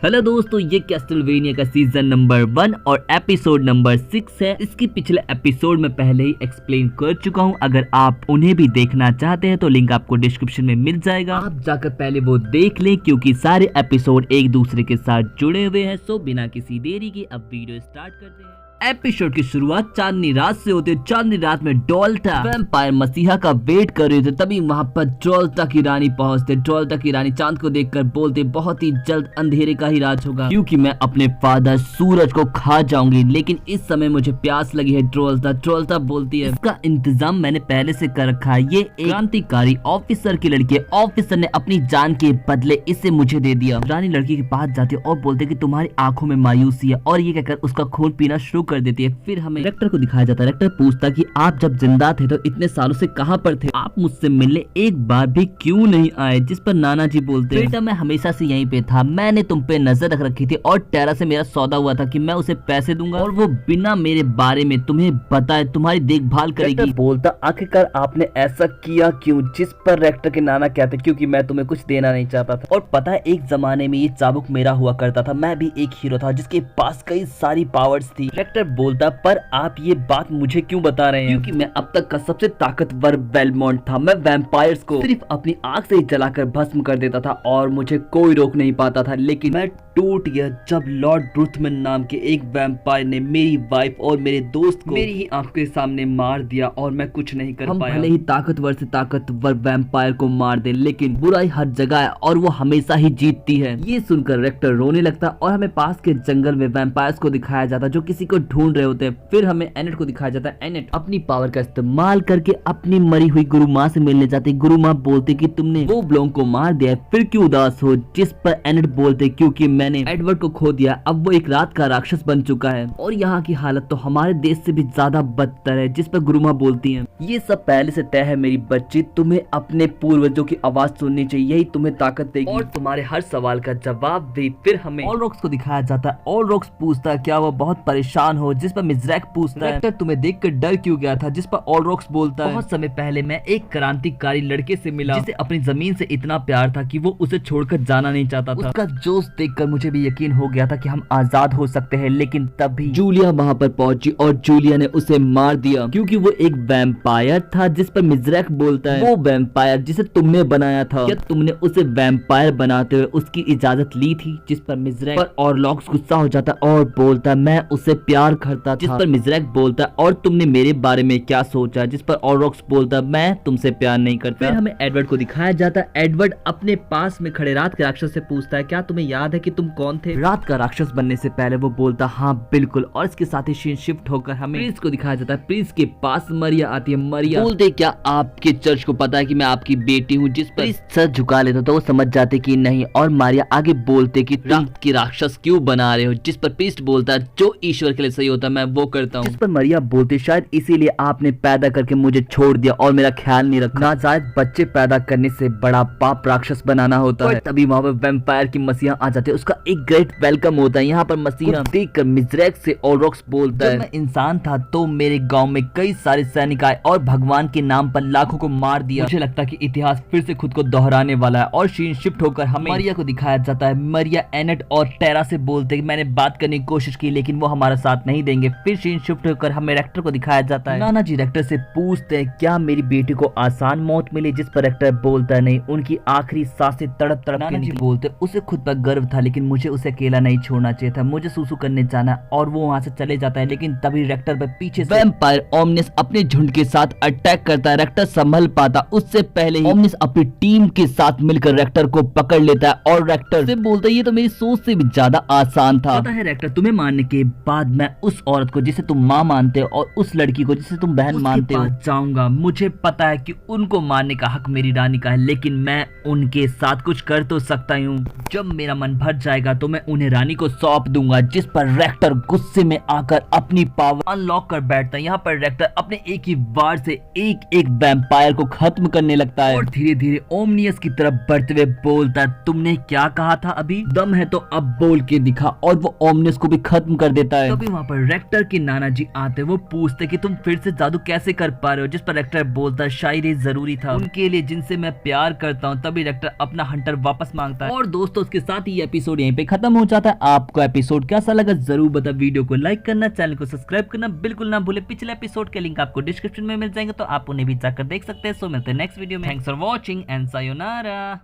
Hello दोस्तों, ये कैस्टलवेनिया का सीजन नंबर 1 और एपिसोड नंबर 6 है। इसकी पिछले एपिसोड में पहले ही एक्सप्लेन कर चुका हूँ। अगर आप उन्हें भी देखना चाहते हैं तो लिंक आपको डिस्क्रिप्शन में मिल जाएगा, आप जाकर पहले वो देख लें क्योंकि सारे एपिसोड एक दूसरे के साथ जुड़े हुए हैं। सो बिना किसी देरी के अब वीडियो स्टार्ट करते हैं। एपिसोड की शुरुआत चांदनी रात से होती है। चांदनी रात में डोल्टा वैम्पायर मसीहा का वेट कर रहे थे, तभी वहाँ पर डोल्टा की रानी पहुँचते। डोल्टा की रानी चांद को देखकर बोलते, बहुत ही जल्द अंधेरे का ही राज होगा क्योंकि मैं अपने फादर सूरज को खा जाऊंगी, लेकिन इस समय मुझे प्यास लगी है। डोल्टा बोलती है, इसका इंतजाम मैंने पहले से कर रखा है। ये एक क्रांतिकारी ऑफिसर की लड़की है, ऑफिसर ने अपनी जान के बदले इसे मुझे दे दिया। रानी लड़की के पास जाती है और बोलते कि तुम्हारी आंखों में मायूसी है, और ये कहकर उसका खून पीना शुरू कर देती है। फिर हमें रेक्टर को दिखाया जाता है। रेक्टर पूछता कि आप जब जिंदा थे तो इतने सालों से कहां पर थे? आप मुझसे मिलने एक बार भी क्यों नहीं आए? जिस पर नाना जी बोलते, बेटा मैं हमेशा से यहीं पे था, मैंने तुम पे नजर रख रखी थी और टेरा से मेरा सौदा हुआ था कि मैं उसे पैसे दूंगा और वो बिना मेरे बारे में तुम्हें बताए तुम्हारी देखभाल करेगी। बोलता, आखिरकार आपने ऐसा किया क्यों? जिस पर रेक्टर के नाना कहते, क्योंकि मैं तुम्हें कुछ देना नहीं चाहता था, और पता है एक जमाने में ये चाबुक मेरा हुआ करता था। मैं भी एक हीरो था जिसके पास कई सारी पावर्स थी। रेक्टर बोलता, पर आप ये बात मुझे क्यों बता रहे हैं? क्योंकि मैं अब तक का सबसे ताकतवर बेलमोंट था। मैं वैम्पायर्स को सिर्फ अपनी आंख से ही जलाकर भस्म कर देता था और मुझे कोई रोक नहीं पाता था। लेकिन मैं टूट गया जब लॉर्ड ब्रुथमन नाम के एक वैम्पायर ने मेरी वाइफ और मेरे दोस्त को मेरी ही आंखों के सामने मार दिया और मैं कुछ नहीं कर पाया। भले ही ताकतवर से ताकतवर वैम्पायर को मार दे, लेकिन बुराई हर जगह है और वो हमेशा ही जीतती है। ये सुनकर रेक्टर रोने लगता और हमें पास के जंगल में वैम्पायर्स को दिखाया जाता जो किसी को ढूंढ रहे होते हैं। फिर हमें एनेट को दिखाया जाता है। एनेट अपनी पावर का इस्तेमाल करके अपनी मरी हुई गुरु माँ से मिलने जाती। गुरु माँ बोलती कि तुमने वो ब्लोंग को मार दिया, फिर क्यों उदास हो? जिस पर एनेट बोलते, क्योंकि मैंने एडवर्ड को खो दिया, अब वो एक रात का राक्षस बन चुका है और यहाँ की हालत तो हमारे देश से भी ज्यादा बदतर है। जिस पर गुरु माँ बोलती है, ये सब पहले से तय है मेरी बच्ची, तुम्हें अपने पूर्वजों की आवाज सुननी चाहिए, यही तुम्हें ताकत देगी और तुम्हारे हर सवाल का जवाब दे। फिर हमें ऑलरॉक्स को दिखाया जाता है। ऑलरॉक्स पूछता क्या वो बहुत परेशान हो? जिस पर मिज़रैक पूछता है, तुम्हें देखकर डर क्यों गया था? जिस पर ऑलरॉक्स बोलता है, बहुत समय पहले मैं एक क्रांतिकारी लड़के से मिला जिसे अपनी जमीन से इतना प्यार था कि वो उसे छोड़कर जाना नहीं चाहता था। उसका जोश देखकर मुझे भी यकीन हो गया था कि हम आजाद हो सकते हैं। लेकिन तभी जूलिया वहाँ पर पहुंची और जूलिया ने उसे मार दिया क्योंकि वो एक वैम्पायर था। जिस पर मिज़रैक बोलता है, वो वैम्पायर जिसे तुमने बनाया था, क्या तुमने उसे वैम्पायर बनाते हुए उसकी इजाजत ली थी? जिस पर मिज़रैक पर ऑलरॉक्स गुस्सा हो जाता और बोलता, मैं उसे प्यार करता था। जिस पर मिज़रैक बोलता, और तुमने मेरे बारे में क्या सोचा? जिस पर ऑलरॉक्स बोलता, मैं तुमसे प्यार नहीं करता। फिर हमें एडवर्ड को दिखाया जाता। एडवर्ड अपने पास में खड़े रात के राक्षस से पूछता है, क्या तुम्हें याद है कि तुम कौन थे? रात का राक्षस बनने से पहले वो बोलता, हाँ बिल्कुल। और इसके साथ ही सीन शिफ्ट होकर हमें प्रिंस को दिखाया जाता है। प्रिंस के पास मरिया आती है। मरिया बोलते, क्या आपके चर्च को पता है कि मैं आपकी बेटी हूँ? जिस पर सर झुका लेता तो वो समझ जाते कि नहीं, और मारिया आगे बोलते कि रात के राक्षस क्यों बना रहे हो? जिस पर प्रीस्ट बोलता, जो ईश्वर के लिए सही होता मैं वो करता हूँ। जिस पर मरिया बोलते, शायद इसीलिए आपने पैदा करके मुझे छोड़ दिया और मेरा ख्याल नहीं रखा। नाजायज बच्चे पैदा करने से बड़ा पाप राक्षस बनाना होता है। तभी वहाँ पर वैम्पायर की मसीहा आ जाते हैं। उसका एक ग्रेट वेलकम होता है। यहाँ पर मसीहा देखकर मिज़रैक से ऑलरॉक्स बोलता है, मैं इंसान था तो मेरे गांव में कई सारे सैनिक आए और भगवान के नाम पर लाखों को मार दिया। मुझे लगता है कि इतिहास फिर से खुद को दोहराने वाला है। और सीन शिफ्ट होकर हमें मरिया को दिखाया जाता है। मरिया एनेट और टेरा से बोलते हैं, मैंने बात करने की कोशिश की लेकिन वो हमारा साथ नहीं देंगे। फिर सीन शिफ्ट होकर हमें रेक्टर को दिखाया जाता है। नाना जी रेक्टर से पूछते हैं, क्या मेरी बेटी को आसान मौत मिली? जिस पर रेक्टर बोलता है, नहीं, उनकी आखिरी सांसें तड़प तड़प के निकली। बोलते, उसे खुद पर गर्व था लेकिन मुझे उसे अकेला नहीं छोड़ना चाहिए था, मुझे सूसू करने जाना। और वो वहाँ से चले जाता है। लेकिन तभी रेक्टर पर पीछे से वैम्पायर ओमनिस अपने झुंड के साथ अटैक करता है। रेक्टर संभल पाता उससे पहले ही ओमनिस अपनी टीम के साथ मिलकर रेक्टर को पकड़ लेता है और रेक्टर से बोलता है, ये तो मेरी सोच से भी ज्यादा आसान था। पता है रेक्टर, तुम्हें मारने के बाद मैं उस औरत को जिसे तुम माँ मानते हो और उस लड़की को जिसे तुम बहन मानते हो जाऊंगा। मुझे पता है कि उनको मारने का हक मेरी रानी का है, लेकिन मैं उनके साथ कुछ कर तो सकता हूँ। जब मेरा मन भर जाएगा तो मैं उन्हें रानी को सौंप दूंगा। जिस पर रेक्टर गुस्से में आकर अपनी पावर अनलॉक कर बैठता है। यहाँ पर रेक्टर अपने एक ही वार से एक एक वैम्पायर को खत्म करने लगता है और धीरे धीरे ओमनियस की तरफ बढ़ते हुए बोलता है, तुमने क्या कहा था? अभी दम है तो अब बोल के दिखा। और वो ओमनियस को भी खत्म कर देता है। तभी वहाँ वहाँ पर रेक्टर के नाना जी आते, वो पूछते कि तुम फिर से जादू कैसे कर पा रहे हो, जिस पर रेक्टर बोलता शायद जरूरी था उनके लिए जिनसे मैं प्यार करता हूँ। तभी रेक्टर अपना हंटर वापस मांगता है। और दोस्तों उसके साथ ही एपिसोड यहीं पे खत्म हो जाता है। आपको एपिसोड कैसा लगा जरूर बता, वीडियो को लाइक करना, चैनल को सब्सक्राइब करना बिल्कुल ना भूले। पिछले एपिसोड के लिंक आपको डिस्क्रिप्शन में मिल जाएंगे, तो आप उन्हें भी जाकर देख सकते हैं। सो मिलते हैं नेक्स्ट वीडियो में। Thanks for watching and sayonara.